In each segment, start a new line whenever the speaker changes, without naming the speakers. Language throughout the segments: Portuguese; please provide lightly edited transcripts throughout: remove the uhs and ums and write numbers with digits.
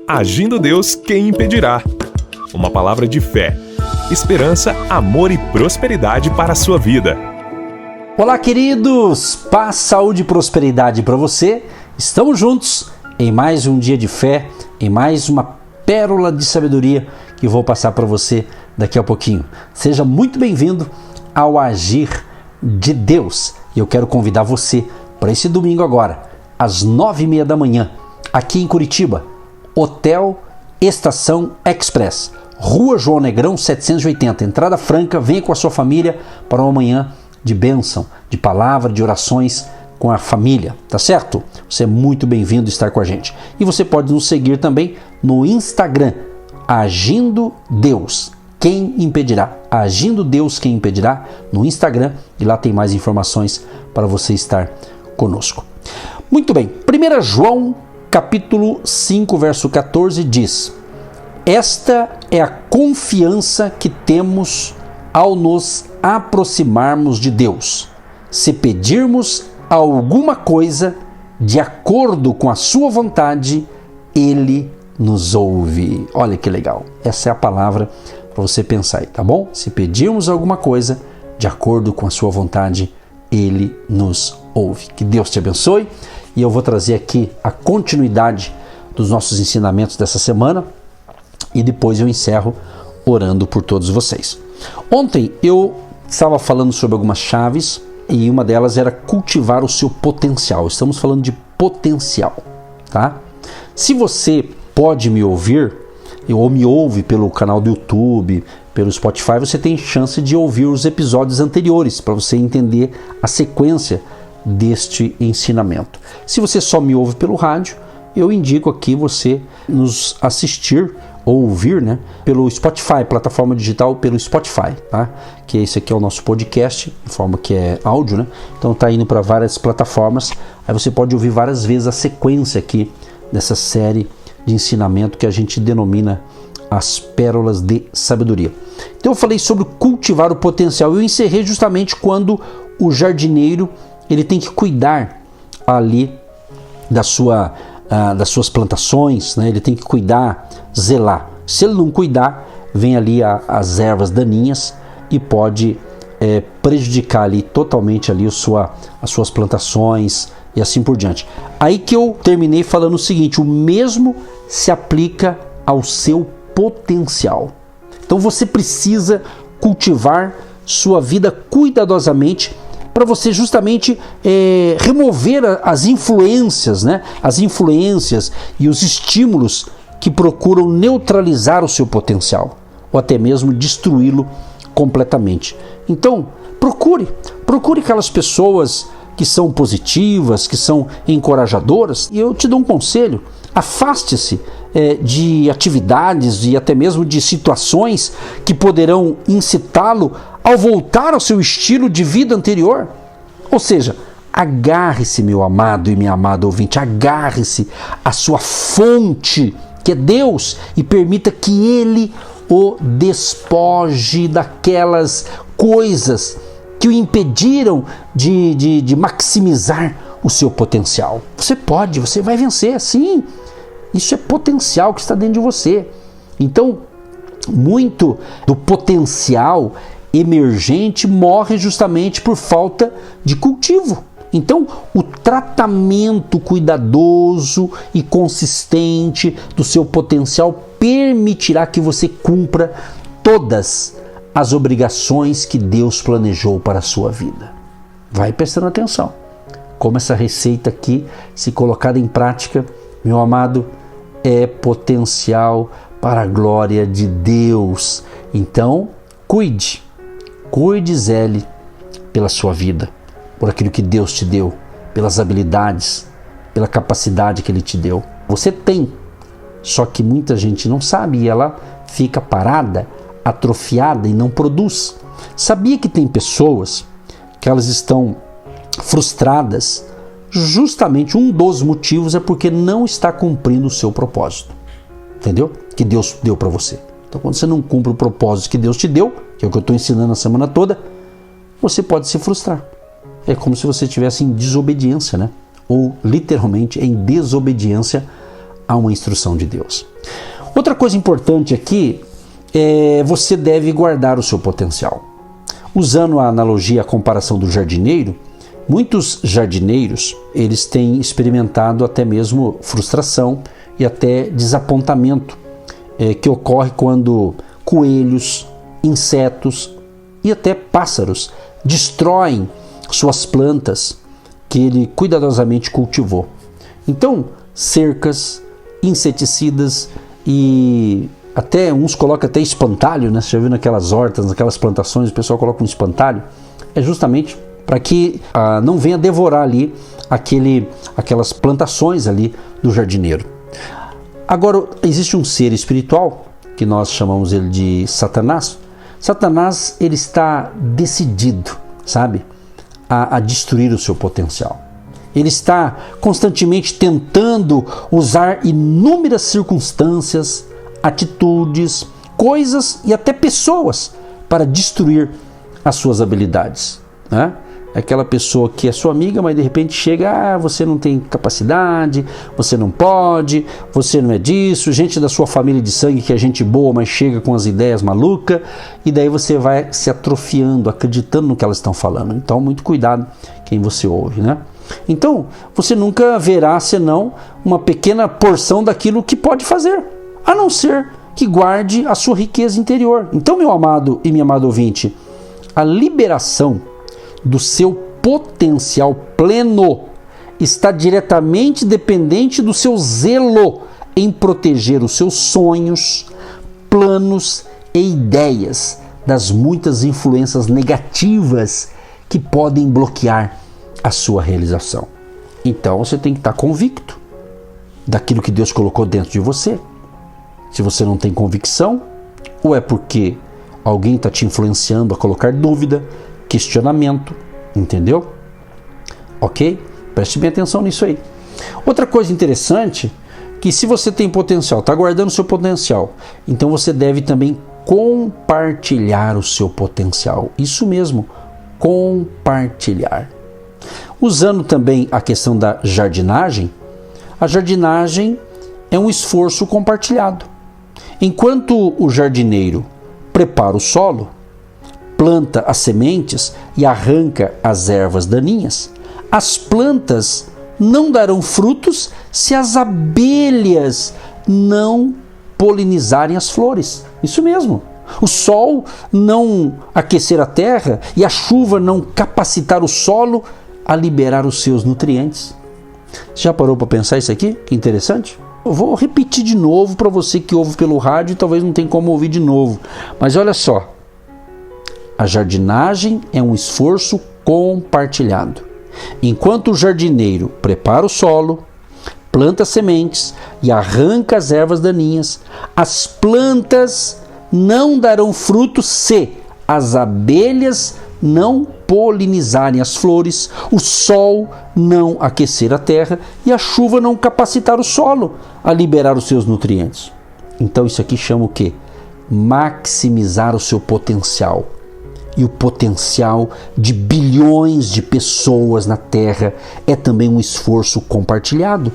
Agindo Deus, quem impedirá? Uma palavra de fé, esperança, amor e prosperidade para a sua vida.
Olá, queridos! Paz, saúde e prosperidade para você. Estamos juntos em mais um dia de fé, em mais uma pérola de sabedoria que vou passar para você daqui a pouquinho. Seja muito bem-vindo ao Agir de Deus. E eu quero convidar você para esse domingo agora, às 9h30 da manhã, aqui em Curitiba, Hotel Estação Express, Rua João Negrão 780, entrada franca. Venha com a sua família para uma manhã de bênção, de palavra, de orações com a família, tá certo? Você é muito bem-vindo a estar com a gente. E você pode nos seguir também no Instagram, Agindo Deus, quem impedirá? Agindo Deus, quem impedirá? No Instagram, e lá tem mais informações para você estar conosco. Muito bem, 1 João capítulo 5, verso 14 diz: esta é a confiança que temos ao nos aproximarmos de Deus, se pedirmos alguma coisa de acordo com a sua vontade, Ele nos ouve. Olha que legal, essa é a palavra para você pensar aí, tá bom? Se pedirmos alguma coisa de acordo com a sua vontade, Ele nos ouve. Que Deus te abençoe, e eu vou trazer aqui a continuidade dos nossos ensinamentos dessa semana e depois eu encerro orando por todos vocês. Ontem eu estava falando sobre algumas chaves e uma delas era cultivar o seu potencial. Estamos falando de potencial, tá? Se você pode me ouvir ou me ouve pelo canal do YouTube, pelo Spotify, você tem chance de ouvir os episódios anteriores para você entender a sequência deste ensinamento. Se você só me ouve pelo rádio, eu indico aqui você nos assistir ou ouvir, né, pelo Spotify, plataforma digital pelo Spotify, tá? Que esse aqui é o nosso podcast, de forma que é áudio, né? Então tá indo para várias plataformas. Aí você pode ouvir várias vezes a sequência aqui dessa série de ensinamento que a gente denomina as pérolas de sabedoria. Então eu falei sobre cultivar o potencial. Eu encerrei justamente quando o jardineiro ele tem que cuidar ali das suas plantações, né? Ele tem que cuidar, zelar. Se ele não cuidar, vem ali as ervas daninhas e pode prejudicar ali totalmente ali as suas plantações e assim por diante. Aí que eu terminei falando o seguinte: o mesmo se aplica ao seu potencial. Então você precisa cultivar sua vida cuidadosamente para você justamente remover as influências, né? As influências e os estímulos que procuram neutralizar o seu potencial ou até mesmo destruí-lo completamente. Então, procure aquelas pessoas que são positivas, que são encorajadoras, e eu te dou um conselho: afaste-se de atividades e até mesmo de situações que poderão incitá-lo ao voltar ao seu estilo de vida anterior. Ou seja, agarre-se, meu amado e minha amada ouvinte, agarre-se à sua fonte, que é Deus, e permita que Ele o despoje daquelas coisas que o impediram de maximizar o seu potencial. Você pode, você vai vencer, sim. Isso é potencial que está dentro de você. Então, muito do potencial emergente morre justamente por falta de cultivo. Então, o tratamento cuidadoso e consistente do seu potencial permitirá que você cumpra todas as obrigações que Deus planejou para a sua vida. Vai prestando atenção. Como essa receita aqui, se colocada em prática, meu amado, é potencial para a glória de Deus. Então, cuide, zele pela sua vida, por aquilo que Deus te deu, pelas habilidades, pela capacidade que Ele te deu. Você tem, só que muita gente não sabe e ela fica parada, atrofiada e não produz. Sabia que tem pessoas que elas estão frustradas? Justamente um dos motivos é porque não está cumprindo o seu propósito, entendeu? Que Deus deu para você. Então, quando você não cumpre o propósito que Deus te deu, que é o que eu estou ensinando a semana toda, você pode se frustrar. É como se você estivesse em desobediência, né? Ou literalmente em desobediência a uma instrução de Deus. Outra coisa importante aqui é você deve guardar o seu potencial. Usando a analogia, a comparação do jardineiro, muitos jardineiros, eles têm experimentado até mesmo frustração e até desapontamento que ocorre quando coelhos, insetos e até pássaros destroem suas plantas que ele cuidadosamente cultivou. Então, cercas, inseticidas e até uns colocam até espantalho, né? Você já viu naquelas hortas, naquelas plantações, o pessoal coloca um espantalho. É justamente para que não venha devorar ali aquelas plantações ali do jardineiro. Agora, existe um ser espiritual, que nós chamamos ele de Satanás. Satanás, ele está decidido, sabe, a destruir o seu potencial. Ele está constantemente tentando usar inúmeras circunstâncias, atitudes, coisas e até pessoas para destruir as suas habilidades, né? Aquela pessoa que é sua amiga, mas de repente chega, você não tem capacidade, você não pode, você não é disso, gente da sua família de sangue que é gente boa, mas chega com as ideias malucas, e daí você vai se atrofiando, acreditando no que elas estão falando. Então, muito cuidado quem você ouve, né? Então, você nunca verá senão uma pequena porção daquilo que pode fazer, a não ser que guarde a sua riqueza interior. Então, meu amado e minha amada ouvinte, a liberação do seu potencial pleno está diretamente dependente do seu zelo em proteger os seus sonhos, planos e ideias das muitas influências negativas que podem bloquear a sua realização. Então você tem que estar convicto daquilo que Deus colocou dentro de você. Se você não tem convicção, ou é porque alguém está te influenciando a colocar dúvida, questionamento, entendeu? Ok? Preste bem atenção nisso aí. Outra coisa interessante, que se você tem potencial, está guardando o seu potencial, então você deve também compartilhar o seu potencial. Isso mesmo, compartilhar. Usando também a questão da jardinagem, a jardinagem é um esforço compartilhado. Enquanto o jardineiro prepara o solo, planta as sementes e arranca as ervas daninhas, as plantas não darão frutos se as abelhas não polinizarem as flores. Isso mesmo. O sol não aquecer a terra e a chuva não capacitar o solo a liberar os seus nutrientes. Você já parou para pensar isso aqui? Que interessante. Eu vou repetir de novo para você que ouve pelo rádio e talvez não tenha como ouvir de novo. Mas olha só. A jardinagem é um esforço compartilhado. Enquanto o jardineiro prepara o solo, planta sementes e arranca as ervas daninhas, as plantas não darão fruto se as abelhas não polinizarem as flores, o sol não aquecer a terra e a chuva não capacitar o solo a liberar os seus nutrientes. Então isso aqui chama o quê? Maximizar o seu potencial. E o potencial de bilhões de pessoas na Terra é também um esforço compartilhado.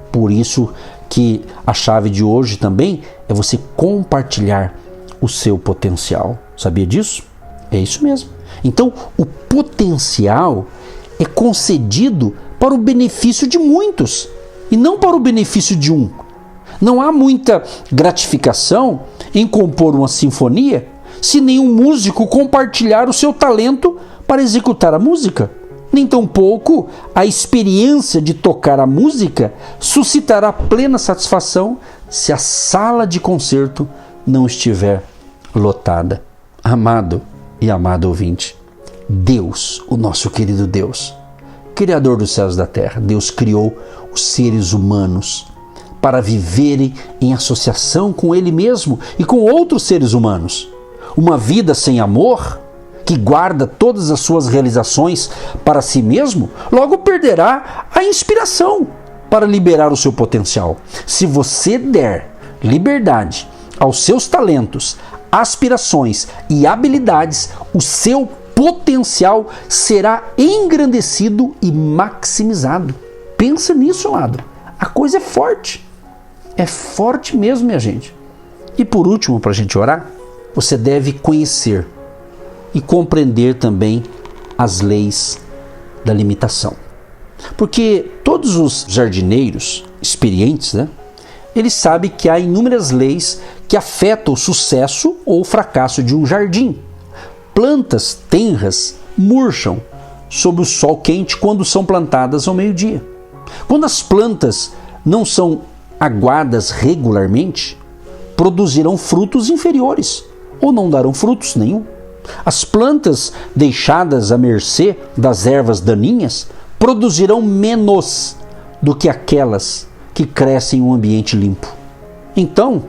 Por isso que a chave de hoje também é você compartilhar o seu potencial. Sabia disso? É isso mesmo. Então, o potencial é concedido para o benefício de muitos e não para o benefício de um. Não há muita gratificação em compor uma sinfonia se nenhum músico compartilhar o seu talento para executar a música. Nem tampouco a experiência de tocar a música suscitará plena satisfação se a sala de concerto não estiver lotada. Amado e amado ouvinte, Deus, o nosso querido Deus, Criador dos céus e da terra, Deus criou os seres humanos para viverem em associação com Ele mesmo e com outros seres humanos. Uma vida sem amor, que guarda todas as suas realizações para si mesmo, logo perderá a inspiração para liberar o seu potencial. Se você der liberdade aos seus talentos, aspirações e habilidades, o seu potencial será engrandecido e maximizado. Pensa nisso, amado. A coisa é forte. É forte mesmo, minha gente. E por último, para a gente orar, você deve conhecer e compreender também as leis da limitação. Porque todos os jardineiros experientes, eles sabem que há inúmeras leis que afetam o sucesso ou o fracasso de um jardim. Plantas tenras murcham sob o sol quente quando são plantadas ao meio-dia. Quando as plantas não são aguadas regularmente, produzirão frutos inferiores ou não darão frutos nenhum. As plantas deixadas à mercê das ervas daninhas produzirão menos do que aquelas que crescem em um ambiente limpo. Então,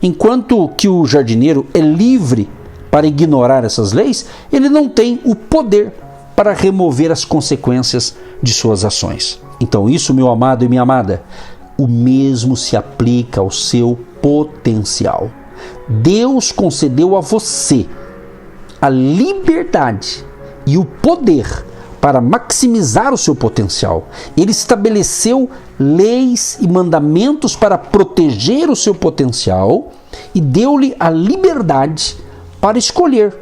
enquanto que o jardineiro é livre para ignorar essas leis, ele não tem o poder para remover as consequências de suas ações. Então isso, meu amado e minha amada, o mesmo se aplica ao seu potencial. Deus concedeu a você a liberdade e o poder para maximizar o seu potencial. Ele estabeleceu leis e mandamentos para proteger o seu potencial e deu-lhe a liberdade para escolher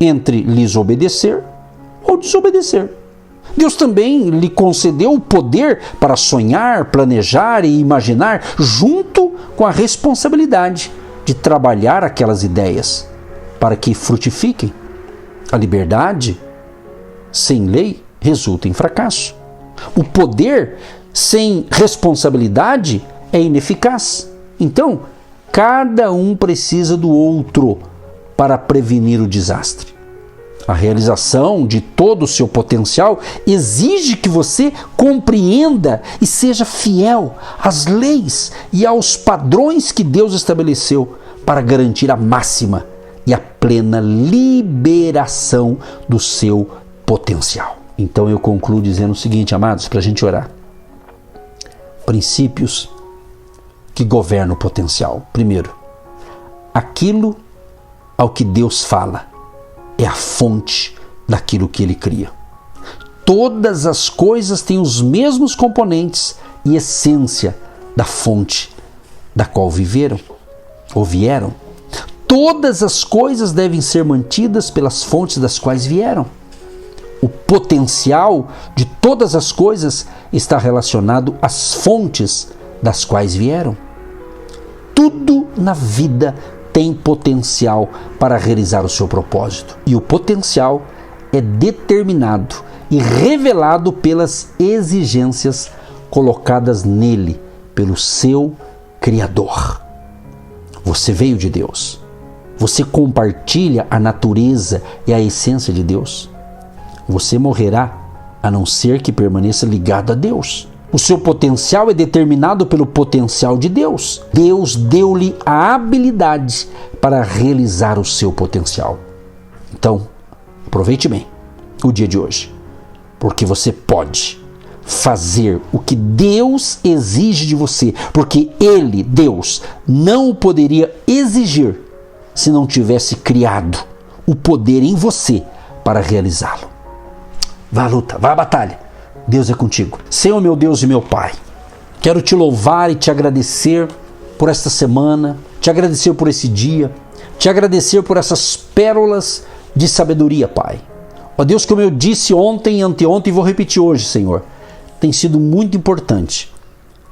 entre lhes obedecer ou desobedecer. Deus também lhe concedeu o poder para sonhar, planejar e imaginar, junto com a responsabilidade de trabalhar aquelas ideias para que frutifiquem. A liberdade sem lei resulta em fracasso. O poder sem responsabilidade é ineficaz. Então, cada um precisa do outro para prevenir o desastre. A realização de todo o seu potencial exige que você compreenda e seja fiel às leis e aos padrões que Deus estabeleceu para garantir a máxima e a plena liberação do seu potencial. Então eu concluo dizendo o seguinte, amados, para a gente orar. Princípios que governam o potencial. Primeiro, aquilo ao que Deus fala é a fonte daquilo que Ele cria. Todas as coisas têm os mesmos componentes e essência da fonte da qual viveram ou vieram. Todas as coisas devem ser mantidas pelas fontes das quais vieram. O potencial de todas as coisas está relacionado às fontes das quais vieram. Tudo na vida tem potencial para realizar o seu propósito. E o potencial é determinado e revelado pelas exigências colocadas nele pelo seu Criador. Você veio de Deus. Você compartilha a natureza e a essência de Deus. Você morrerá a não ser que permaneça ligado a Deus. O seu potencial é determinado pelo potencial de Deus. Deus deu-lhe a habilidade para realizar o seu potencial. Então, aproveite bem o dia de hoje, porque você pode fazer o que Deus exige de você, porque Ele, Deus, não o poderia exigir se não tivesse criado o poder em você para realizá-lo. Vá à luta, vá à batalha. Deus é contigo. Senhor, meu Deus e meu Pai, quero te louvar e te agradecer por esta semana, te agradecer por esse dia, te agradecer por essas pérolas de sabedoria, Pai. Ó Deus, como eu disse ontem e anteontem e vou repetir hoje, Senhor, tem sido muito importante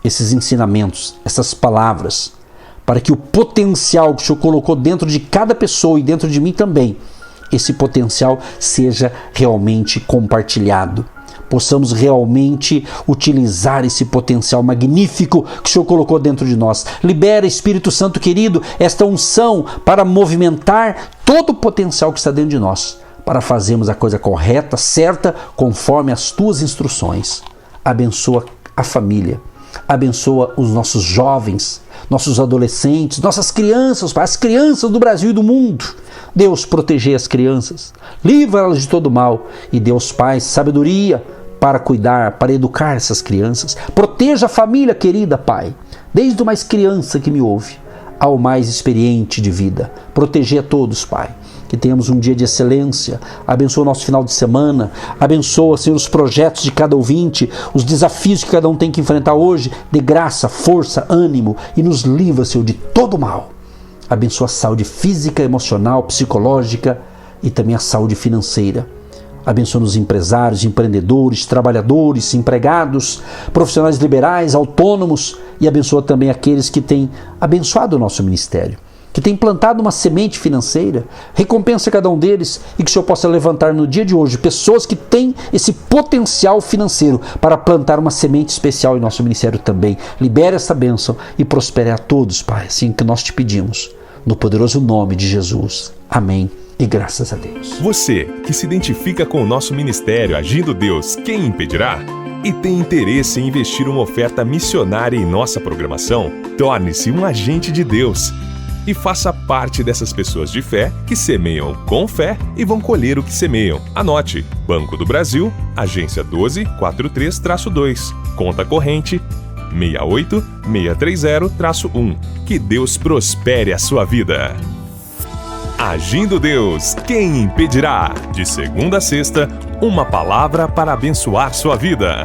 esses ensinamentos, essas palavras, para que o potencial que o Senhor colocou dentro de cada pessoa e dentro de mim também, esse potencial seja realmente compartilhado. Possamos realmente utilizar esse potencial magnífico que o Senhor colocou dentro de nós. Libera, Espírito Santo querido, esta unção para movimentar todo o potencial que está dentro de nós, para fazermos a coisa correta, certa, conforme as tuas instruções. Abençoa a família, abençoa os nossos jovens, nossos adolescentes, nossas crianças, Pai, as crianças do Brasil e do mundo. Deus, proteger as crianças, livra-las de todo mal. E Deus, Pai, sabedoria para cuidar, para educar essas crianças. Proteja a família querida, Pai, desde o mais criança que me ouve ao mais experiente de vida. Proteger a todos, Pai. que tenhamos um dia de excelência. Abençoa o nosso final de semana, abençoa, Senhor, os projetos de cada ouvinte, os desafios que cada um tem que enfrentar hoje. Dê graça, força, ânimo e nos livra, Senhor, de todo mal. Abençoa a saúde física, emocional, psicológica e também a saúde financeira. Abençoa os empresários, empreendedores, trabalhadores, empregados, profissionais liberais, autônomos, e abençoa também aqueles que têm abençoado o nosso ministério, que têm plantado uma semente financeira. Recompensa cada um deles e que o Senhor possa levantar no dia de hoje pessoas que têm esse potencial financeiro para plantar uma semente especial em nosso ministério também. Libere essa bênção e prospere a todos, Pai, assim que nós te pedimos, no poderoso nome de Jesus. Amém. E graças a Deus.
Você que se identifica com o nosso ministério Agindo Deus, quem impedirá? E tem interesse em investir uma oferta missionária em nossa programação? Torne-se um agente de Deus e faça parte dessas pessoas de fé que semeiam com fé e vão colher o que semeiam. Anote: Banco do Brasil, agência 1243-2, conta corrente 68630-1. Que Deus prospere a sua vida. Agindo Deus, quem impedirá? De segunda a sexta, uma palavra para abençoar sua vida.